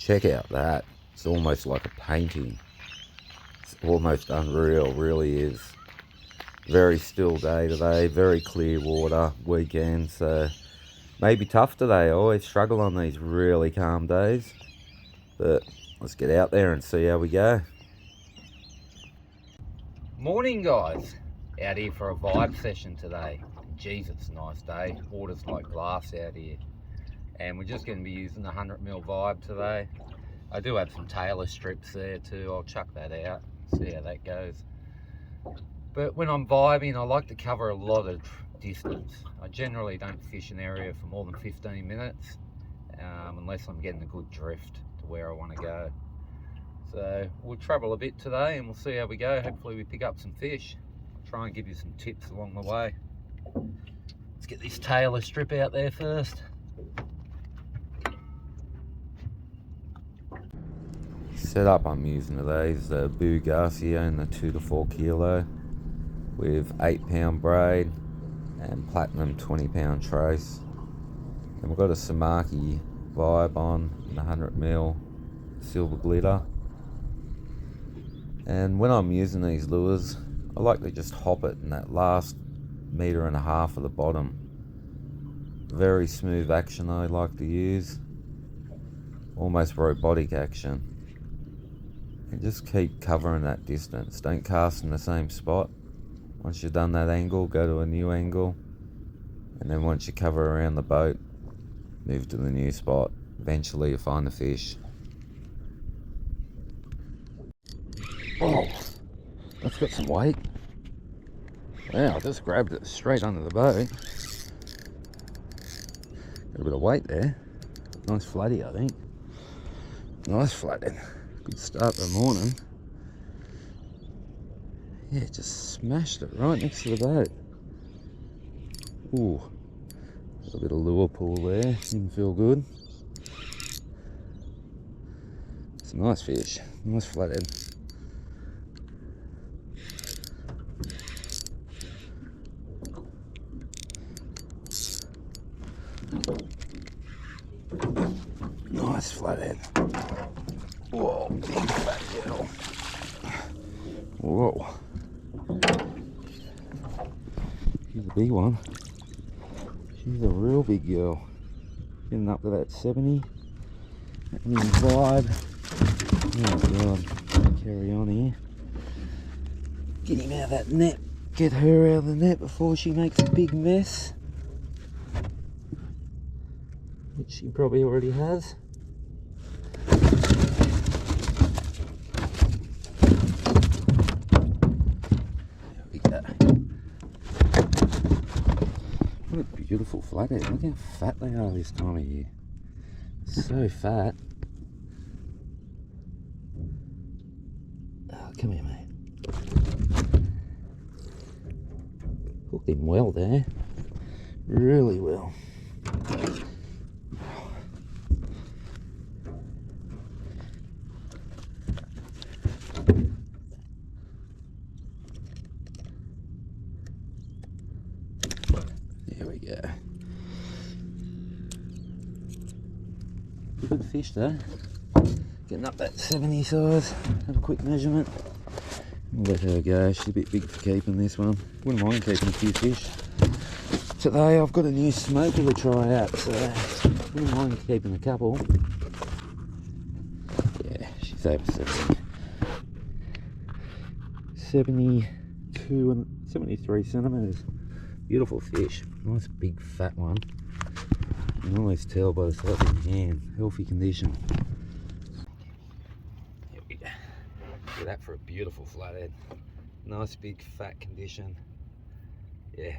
Check out that. It's almost like a painting. It's almost unreal, really is. Very still day today, very clear water, weekend, so maybe tough today. I always struggle on these really calm days, but let's get out there and see how we go. Morning guys, out here for a vibe session today. Jeez, it's a nice day, water's like glass out here. And we're just going to be using the 100mm vibe today. I do have some tailor strips there too, I'll chuck that out, see how that goes. But when I'm vibing, I like to cover a lot of distance. I generally don't fish an area for more than 15 minutes, unless I'm getting a good drift to where I want to go. So we'll travel a bit today and we'll see how we go. Hopefully we pick up some fish. I'll try and give you some tips along the way. Let's get this tailor strip out there first. Setup I'm using today is the Boo Garcia in the 2 to 4 kilo with 8-pound braid and platinum 20-pound trace. And we've got a Samaki vibe on in the 100mm silver glitter. And when I'm using these lures, I like to just hop it in that last 1.5 meters of the bottom. Very smooth action I like to use, almost robotic action. And just keep covering that distance. Don't cast in the same spot. Once you've done that angle, go to a new angle. And then once you cover around the boat, move to the new spot. Eventually you'll find the fish. Oh, that's got some weight. Wow, I just grabbed it straight under the boat. Got a bit of weight there. Nice flatty, I think. Nice flatty. Good start to the morning. Yeah, just smashed it right next to the boat. Ooh, a bit of lure pull there, didn't feel good. It's a nice fish, nice flathead. Nice flathead. Whoa, big fat girl. Whoa. She's a big one. She's a real big girl. Getting up to that 70. That new vibe. Oh god. Carry on here. Get him out of that net. Get her out of the net before she makes a big mess. Which she probably already has. What a beautiful flathead. Look how fat they are this time of year. So fat. Oh, come here, mate. Hooked him well there. Really well. There we go. Good fish though. Getting up that 70 size. Have a quick measurement. We'll let her go. She's a bit big for keeping this one. Wouldn't mind keeping a few fish. Today I've got a new smoker to try out, so wouldn't mind keeping a couple. Yeah, she's over 70. 72 and 73 centimeters. Beautiful fish. Nice big fat one. You can always tell by the size of the hand. Healthy condition. Here we go. Look at that for a beautiful flathead. Nice big fat condition. Yeah,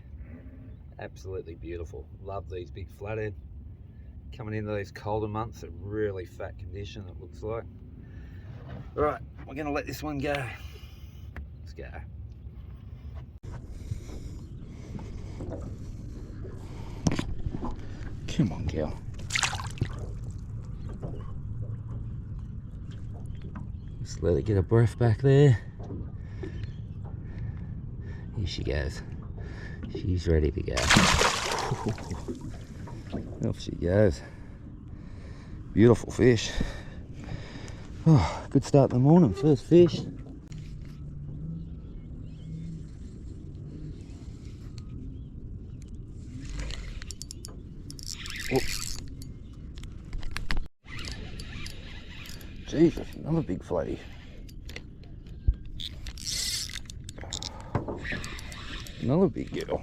absolutely beautiful. Love these big flathead. Coming into these colder months, a really fat condition it looks like. Right, we're gonna let this one go. Let's go. Come on, girl. Just let it get a breath back there. Here she goes. She's ready to go. Off she goes. Beautiful fish. Oh, good start in the morning, first fish. Whoops. Jesus, another big flatty. Another big girl.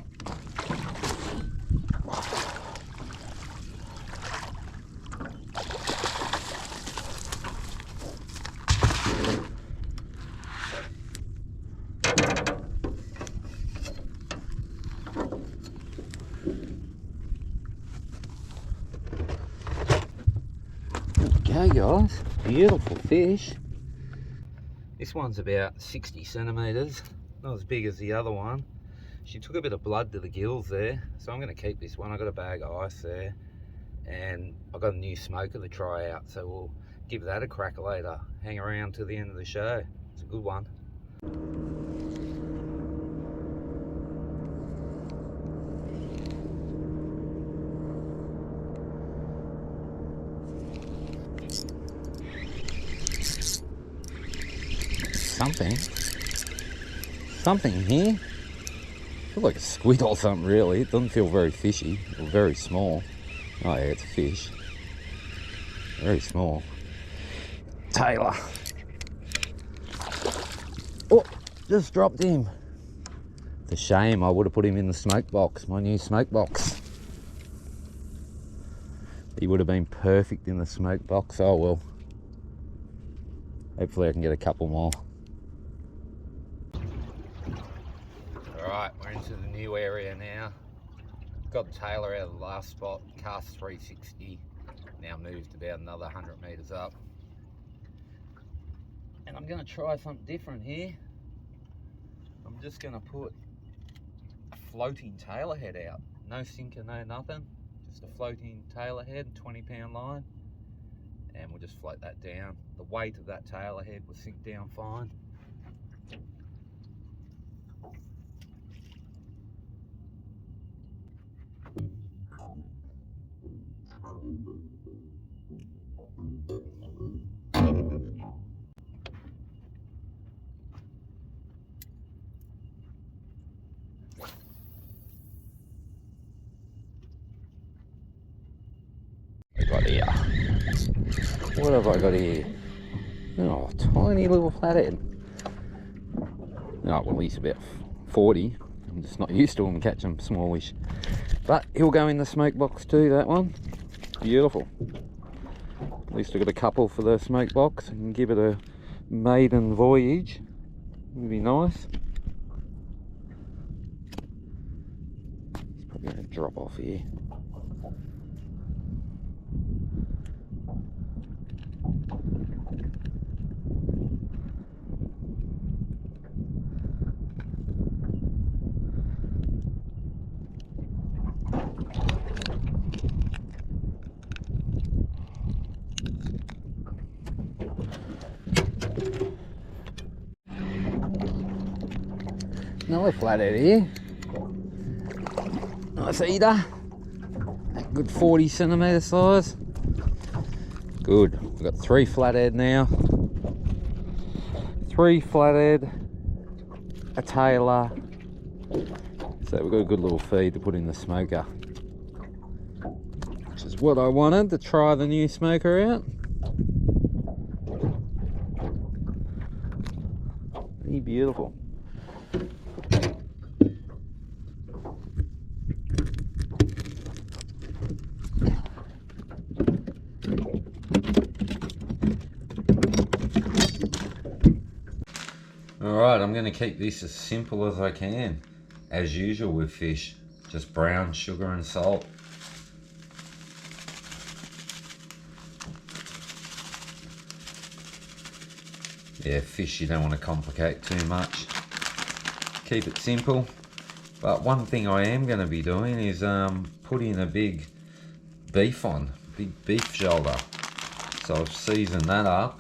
Okay guys, beautiful fish. This one's about 60 centimetres, not as big as the other one. She took a bit of blood to the gills there, so I'm going to keep this one. I've got a bag of ice there, and I've got a new smoker to try out, so we'll give that a crack later. Hang around to the end of the show. It's a good one. Something here. Feels like a squid or something, really. It doesn't feel very fishy or very small. Oh yeah, it's a fish. Very small. Tailor. Oh, just dropped him. It's a shame. I would have put him in the smoke box, my new smoke box. He would have been perfect in the smoke box. Oh well. Hopefully I can get a couple more. Alright, we're into the new area now. Got Taylor out of the last spot, cast 360. Now moved about another 100 metres up. And I'm going to try something different here. I'm just going to put a floating Taylor head out. No sinker, no nothing. Just a floating Taylor head, 20-pound line. And we'll just float that down. The weight of that Taylor head will sink down fine. Here. What have I got here? Oh, tiny little flathead. Oh, well, he's about 40. I'm just not used to him catching smallish. But he'll go in the smoke box too, that one. Beautiful. At least I got a couple for the smoke box and give it a maiden voyage. Would be nice. It's probably going to drop off here. Another flathead here. Nice eater. A good 40 centimetre size. Good. We've got 3 flathead now. 3 flathead, a Taylor. So we've got a good little feed to put in the smoker. Which is what I wanted, to try the new smoker out. Pretty beautiful. Alright, I'm going to keep this as simple as I can. As usual with fish, just brown sugar and salt. Yeah, fish you don't want to complicate too much. Keep it simple. But one thing I am going to be doing is putting a big beef shoulder. So I've seasoned that up.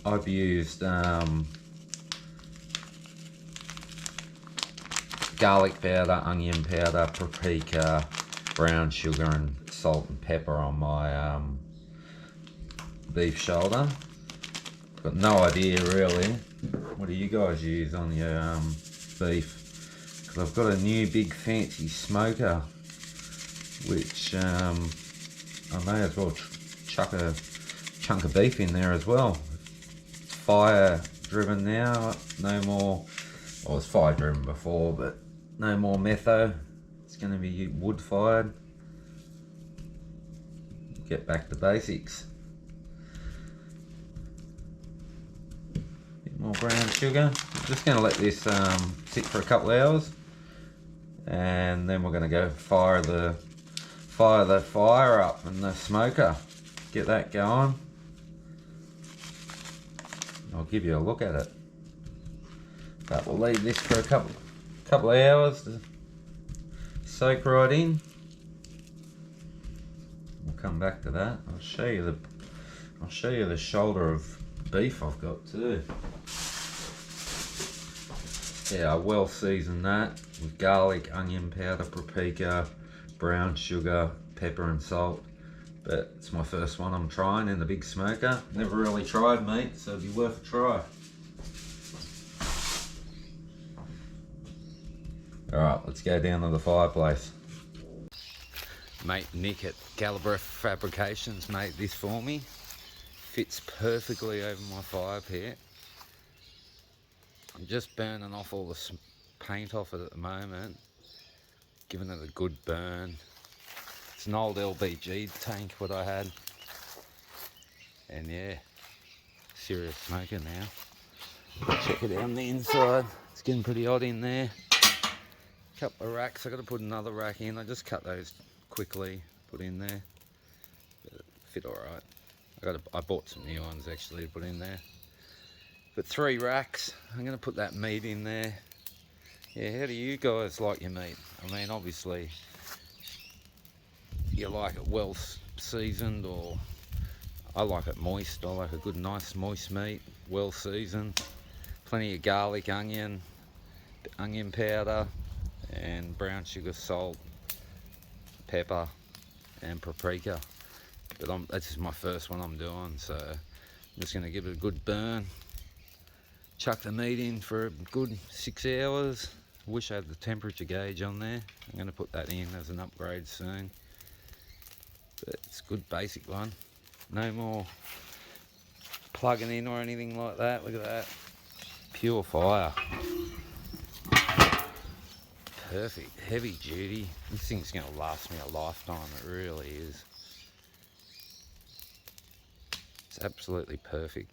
I've used garlic powder, onion powder, paprika, brown sugar and salt and pepper on my beef shoulder. Got no idea really. What do you guys use on your beef? Because I've got a new big fancy smoker, which I may as well chuck a chunk of beef in there as well. Fire driven now, no more. Well, it was fire driven before, but no more metho. It's going to be wood fired. Get back to basics. Bit more brown sugar. I'm just going to let this sit for a couple of hours, and then we're going to go fire the fire up in the smoker. Get that going. I'll give you a look at it. But we'll leave this for a couple of hours to soak right in. We'll come back to that. I'll show you the shoulder of beef I've got too. Yeah, I well seasoned that with garlic, onion powder, paprika, brown sugar, pepper and salt. But it's my first one I'm trying in the big smoker. Never really tried meat, so it'd be worth a try. Alright, let's go down to the fireplace. Mate Nick at Calibre Fabrications made this for me. Fits perfectly over my fire pit. I'm just burning off all the paint off it at the moment. Giving it a good burn. It's an old LBG tank what I had. And yeah, serious smoker now. Check it out on the inside. It's getting pretty hot in there. Couple of racks, I got to put another rack in. I just cut those quickly, put in there. Fit alright. I bought some new ones actually to put in there. But 3 racks, I'm going to put that meat in there. Yeah, how do you guys like your meat? I mean, obviously, you like it well seasoned, or I like it moist. I like a good, nice, moist meat, well seasoned. Plenty of garlic, onion powder, and brown sugar, salt, pepper, and paprika. But this is my first one I'm doing, so I'm just going to give it a good burn. Chuck the meat in for a good 6 hours. I wish I had the temperature gauge on there. I'm going to put that in as an upgrade soon. But it's a good basic one. No more plugging in or anything like that. Look at that. Pure fire. Perfect. Heavy duty. This thing's going to last me a lifetime. It really is. It's absolutely perfect.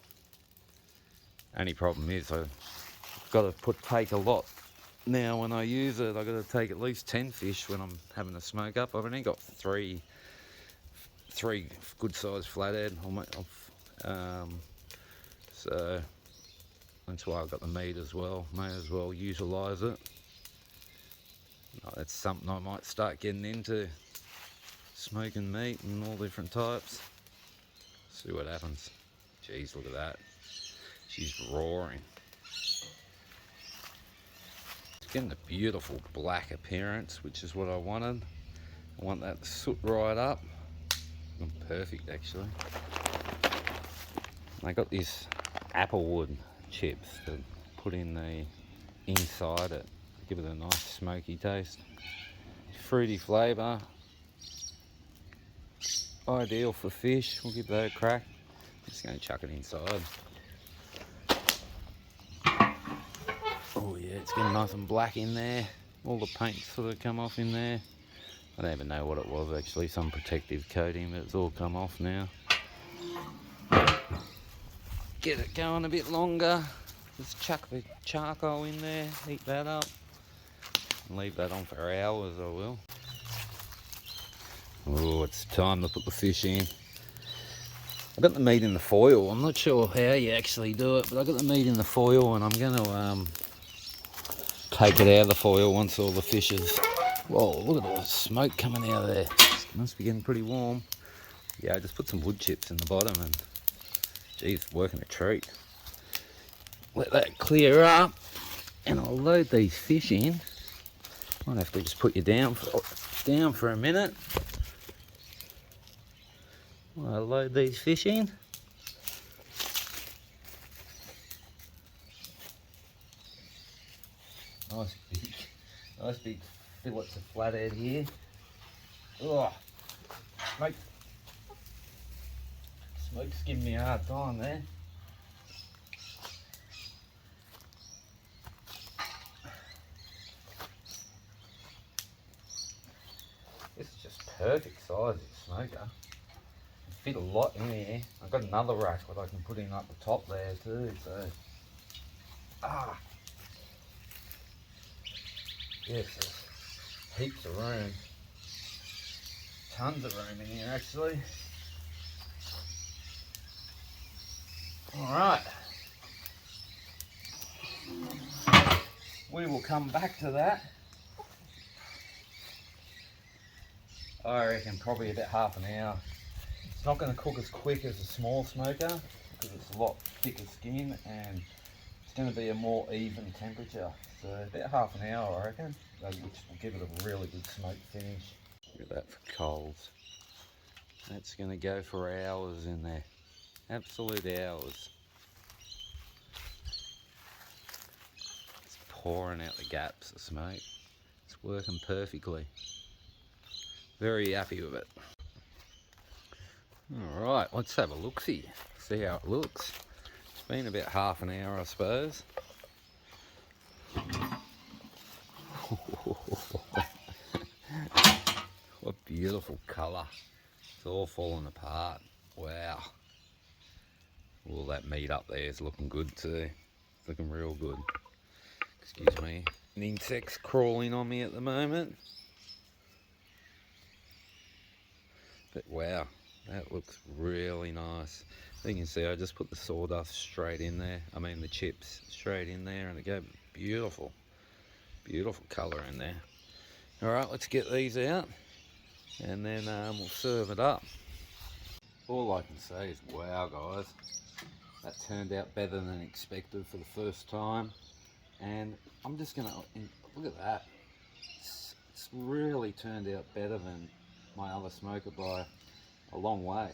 Only problem is I've got to take a lot now when I use it. I've got to take at least 10 fish when I'm having a smoke up. I've only got three good sized flathead. So that's why I've got the meat as well. May as well utilise it. That's something I might start getting into, smoking meat and all different types. See what happens. Jeez, look at that. She's roaring. It's getting a beautiful black appearance, which is what I wanted. I want that soot right up. Perfect, actually. I got this applewood chips to put in the inside it. Give it a nice smoky taste. Fruity flavour. Ideal for fish. We'll give that a crack. Just going to chuck it inside. Oh yeah, it's getting nice and black in there. All the paint sort of come off in there. I don't even know what it was actually, some protective coating, but it's all come off now. Get it going a bit longer. Just chuck the charcoal in there, heat that up. And leave that on for hours, I will. Oh, it's time to put the fish in. I got the meat in the foil. I'm not sure how you actually do it, but I got the meat in the foil, and I'm going to take it out of the foil once all the fish is... Whoa, look at all the smoke coming out of there. It must be getting pretty warm. Yeah, I just put some wood chips in the bottom, and geez, working a treat. Let that clear up, and I'll load these fish in. Might have to just put you down for a minute. I'll load these fish in. Nice big fillets of flathead here. Oh, smoke's giving me a hard time there. This is just perfect size, this smoker. Fit a lot in there. I've got another rack that I can put in up the top there too, so. Yes, there's heaps of room. Tons of room in here actually. Alright. We will come back to that. I reckon probably about half an hour. It's not going to cook as quick as a small smoker because it's a lot thicker skin and it's going to be a more even temperature. So about half an hour I reckon, which will give it a really good smoke finish. Look at that for coals. That's going to go for hours in there. Absolute hours. It's pouring out the gaps of smoke. It's working perfectly. Very happy with it. Alright, let's have a look-see. See how it looks. It's been about half an hour I suppose. What beautiful colour. It's all falling apart. Wow. All that meat up there is looking good too. It's looking real good. Excuse me. An insect's crawling on me at the moment. But wow, that looks really nice. You can see I just put the sawdust straight in there. I mean the chips straight in there and it gave beautiful, beautiful colour in there. Alright, let's get these out and then we'll serve it up. All I can say is wow guys, that turned out better than expected for the first time. And I'm just gonna, look at that. It's really turned out better than my other smoker by a long way.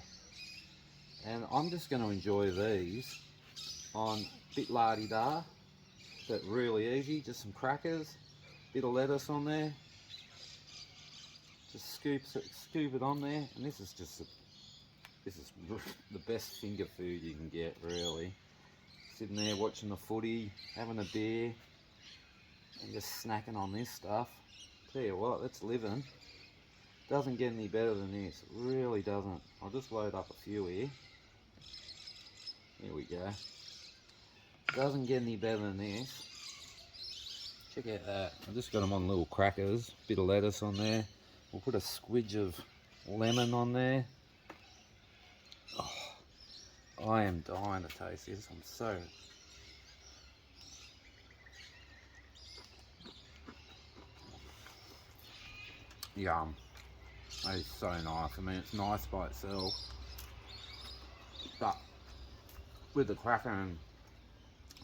And I'm just going to enjoy these on a bit la-di-da, but really easy. Just some crackers, bit of lettuce on there. Just scoop it on there, and this is the best finger food you can get, really. Sitting there watching the footy, having a beer, and just snacking on this stuff. Tell you what, that's living. Doesn't get any better than this, it really doesn't. I'll just load up a few here. Here we go. Doesn't get any better than this. Check out that. I've just got them on little crackers, bit of lettuce on there. We'll put a squidge of lemon on there. Oh, I am dying to taste this. I'm so... Yum. That is so nice. I mean, it's nice by itself, but with the cracker and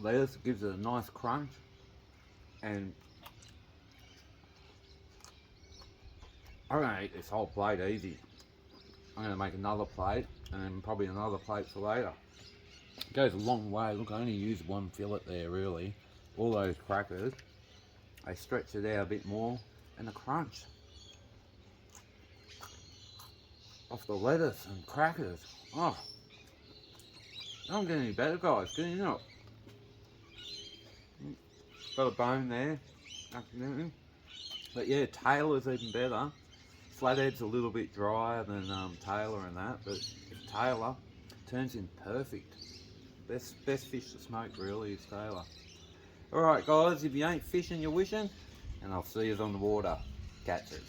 lettuce, it gives it a nice crunch. And I'm going to eat this whole plate easy. I'm going to make another plate and then probably another plate for later. It goes a long way. Look, I only used one fillet there really. All those crackers, they stretch it out a bit more, and the crunch off the lettuce and crackers. Oh, don't get any better guys, can you not? Got a bone there, accidentally. But yeah, Taylor's even better. Flathead's a little bit drier than Taylor and that, but Taylor turns in perfect. Best fish to smoke really is Taylor. Alright guys, if you ain't fishing, you're wishing, and I'll see you on the water. Catch it.